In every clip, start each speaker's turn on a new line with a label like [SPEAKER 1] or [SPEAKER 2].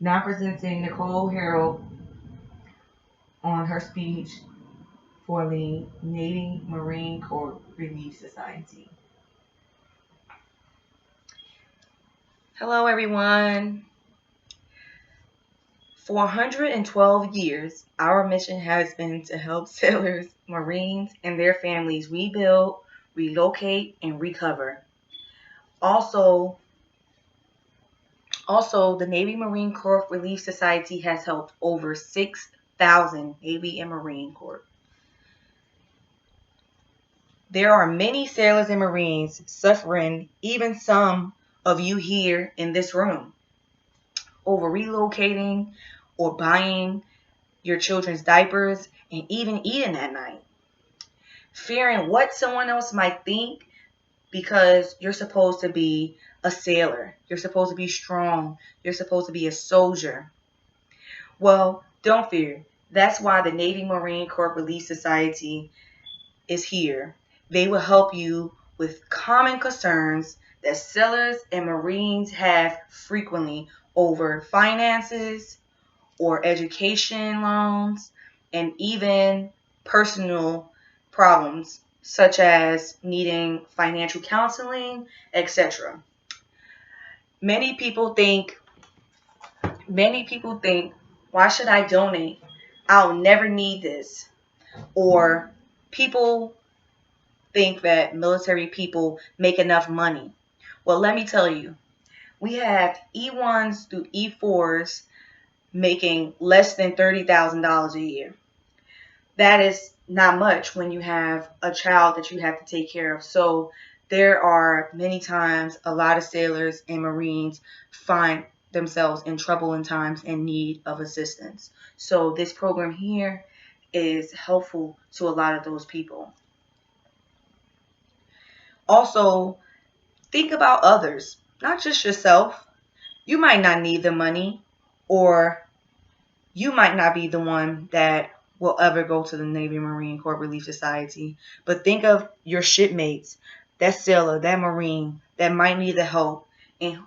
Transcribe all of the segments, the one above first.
[SPEAKER 1] Now presenting Nicole Harrell on her speech for the Navy Marine Corps Relief Society. Hello, everyone. For 112 years, our mission has been to help sailors, Marines, and their families rebuild, relocate, and recover. Also, the Navy Marine Corps Relief Society has helped over 6,000 Navy and Marine Corps. There are many sailors and Marines suffering, even some of you here in this room, over relocating or buying your children's diapers and even eating at night. Fearing what someone else might think because you're supposed to be a sailor. You're supposed to be strong. You're supposed to be a soldier. Well, don't fear. That's why the Navy Marine Corps Relief Society is here. They will help you with common concerns that sailors and Marines have frequently over finances or education loans and even personal problems such as needing financial counseling, etc. Many people think, why should I donate? I'll never need this. Or people think that military people make enough money. Well, let me tell you, we have E1s through E4s making less than $30,000 a year. That is not much when you have a child that you have to take care of. So there are many times a lot of sailors and Marines find themselves in trouble in times and need of assistance. So this program here is helpful to a lot of those people. Also, think about others, not just yourself. You might not need the money, or you might not be the one that will ever go to the Navy Marine Corps Relief Society. But think of your shipmates, that sailor, that Marine that might need the help. And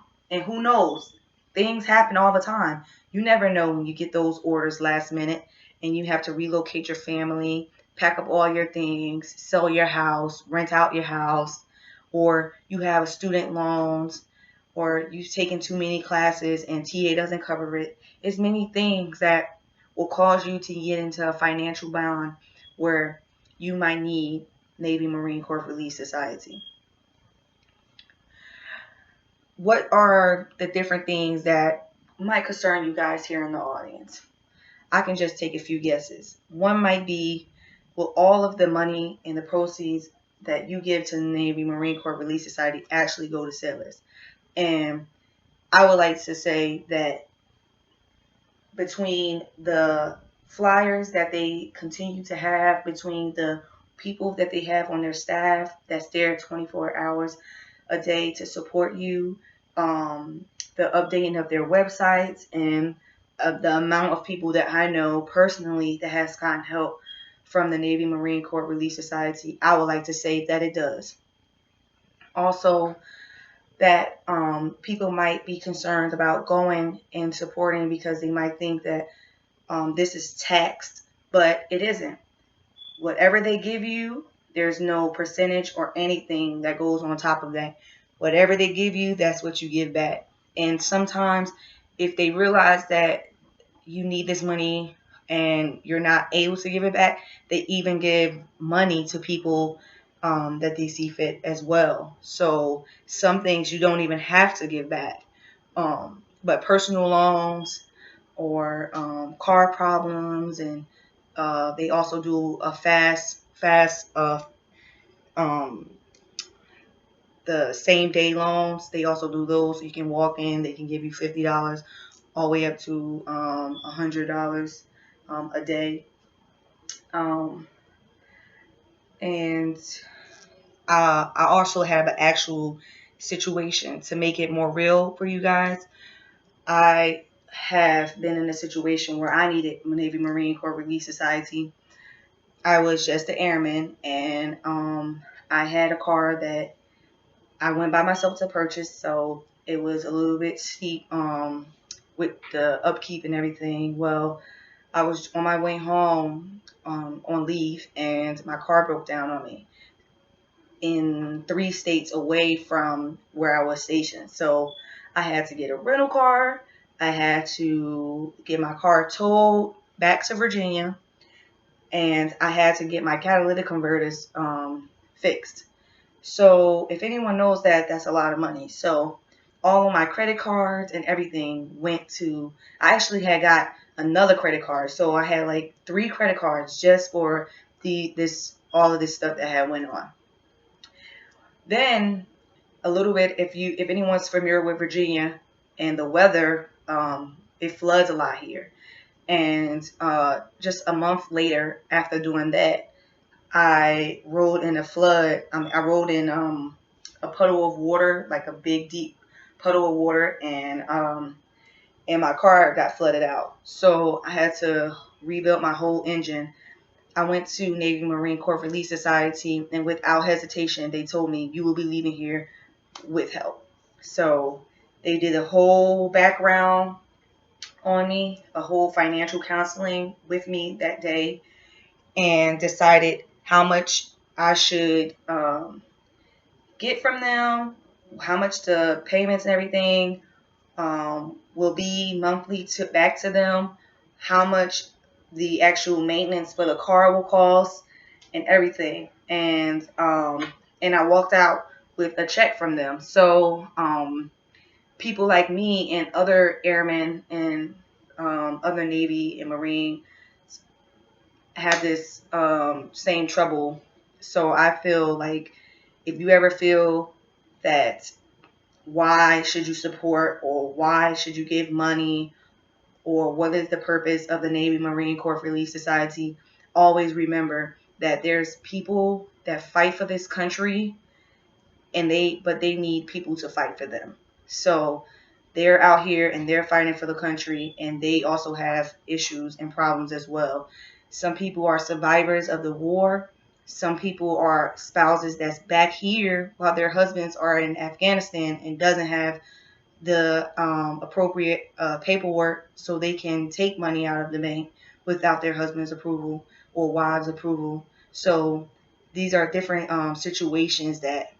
[SPEAKER 1] who knows? Things happen all the time. You never know when you get those orders last minute and you have to relocate your family, pack up all your things, sell your house, rent out your house, or you have student loans, or you've taken too many classes and TA doesn't cover it. It's many things that will cause you to get into a financial bond where you might need Navy Marine Corps Relief Society. What are the different things that might concern you guys here in the audience? I can just take a few guesses. One might be, will all of the money and the proceeds that you give to the Navy Marine Corps Relief Society actually go to sailors? And I would like to say that between the flyers that they continue to have, between the people that they have on their staff that's there 24 hours a day to support you, the updating of their websites, and the amount of people that I know personally that has gotten help from the Navy Marine Corps Relief Society, I would like to say that it does. Also, that people might be concerned about going and supporting because they might think that this is taxed, but it isn't. Whatever they give you, there's no percentage or anything that goes on top of that. Whatever they give you, that's what you give back. And sometimes if they realize that you need this money and you're not able to give it back, they even give money to people that they see fit as well. So some things you don't even have to give back. But personal loans or car problems, and they also do a fast um, the same day loans. They also do those. So you can walk in. They can give you $50 all the way up to $100 a day. Um, and I also have an actual situation to make it more real for you guys. I have been in a situation where I needed Navy Marine Corps Relief Society. I was just an airman, and I had a car that I went by myself to purchase, so it was a little bit steep with the upkeep and everything. Well, I was on my way home on leave, and my car broke down on me in 3 states away from where I was stationed. So I had to get a rental car. I had to get my car towed back to Virginia, and I had to get my catalytic converters fixed. So if anyone knows that, that's a lot of money. So all of my credit cards and everything went to, I actually had got another credit card. So I had like 3 credit cards just for this all of this stuff that had went on. Then a little bit, if anyone's familiar with Virginia and the weather, it floods a lot here. And just a month later, after doing that, I rode in a flood. I rode in a puddle of water, like a big deep puddle of water, and my car got flooded out. So I had to rebuild my whole engine. I went to Navy Marine Corps Relief Society, and without hesitation, they told me, you will be leaving here with help. So they did a whole background on me, a whole financial counseling with me that day, and decided how much I should get from them, how much the payments and everything will be monthly to back to them, how much the actual maintenance for the car will cost, and everything. And I walked out with a check from them. So people like me and other airmen and other Navy and Marine have this same trouble. So I feel like if you ever feel that why should you support or why should you give money or what is the purpose of the Navy Marine Corps Relief Society, always remember that there's people that fight for this country and they need people to fight for them. So they're out here and they're fighting for the country, and they also have issues and problems as well. Some people are survivors of the war. Some people are spouses that's back here while their husbands are in Afghanistan and doesn't have the appropriate paperwork so they can take money out of the bank without their husband's approval or wives' approval. So these are different situations that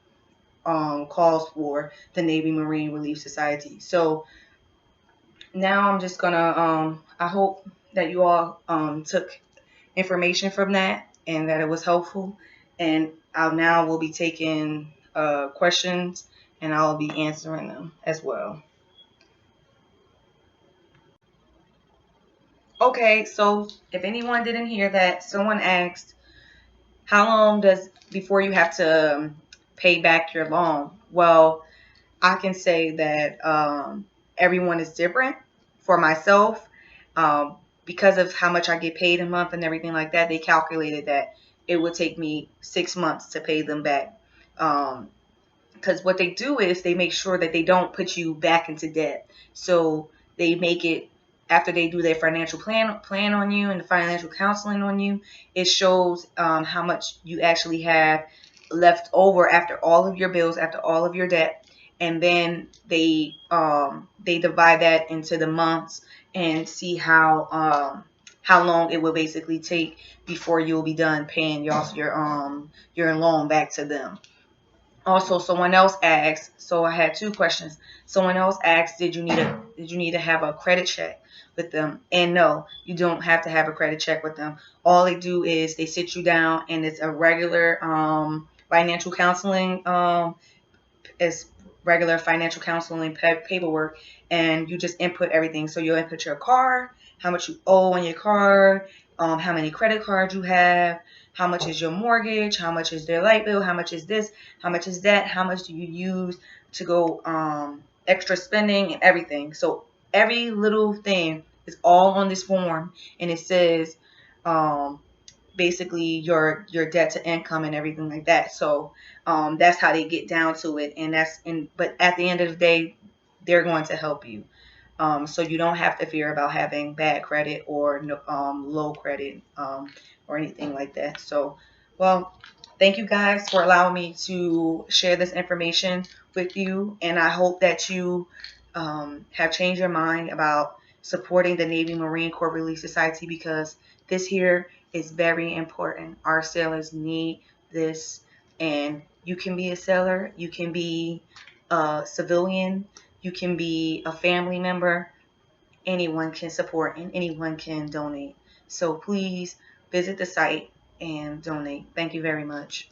[SPEAKER 1] calls for the Navy Marine Relief Society. So now I'm just gonna I hope that you all took information from that and that it was helpful. And I'll now will be taking questions and I'll be answering them as well. Okay, so if anyone didn't hear that, someone asked, how long does before you have to pay back your loan? Well, I can say that everyone is different. For myself, because of how much I get paid a month and everything like that, they calculated that it would take me 6 months to pay them back. Because what they do is they make sure that they don't put you back into debt. So they make it after they do their financial plan on you and the financial counseling on you, it shows how much you actually have left over after all of your bills, after all of your debt, and then they divide that into the months and see how long it will basically take before you'll be done paying your loan back to them. Also, someone else asked, so I had 2 questions. Someone else asked, did you need to have a credit check with them? And no, you don't have to have a credit check with them. All they do is they sit you down and it's a regular financial counseling is regular financial counseling paperwork, and you just input everything. So you'll input your car, how much you owe on your car, how many credit cards you have, how much is your mortgage, how much is their light bill, how much is this, how much is that, how much do you use to go extra spending and everything. So every little thing is all on this form, and it says um, basically your debt to income and everything like that. So that's how they get down to it, and but at the end of the day, they're going to help you. So you don't have to fear about having bad credit or low credit or anything like that. So, well, thank you guys for allowing me to share this information with you, and I hope that you have changed your mind about supporting the Navy Marine Corps Relief Society, because this here is very important. Our sailors need this, and you can be a sailor, you can be a civilian, you can be a family member. Anyone can support and anyone can donate. So please visit the site and donate. Thank you very much.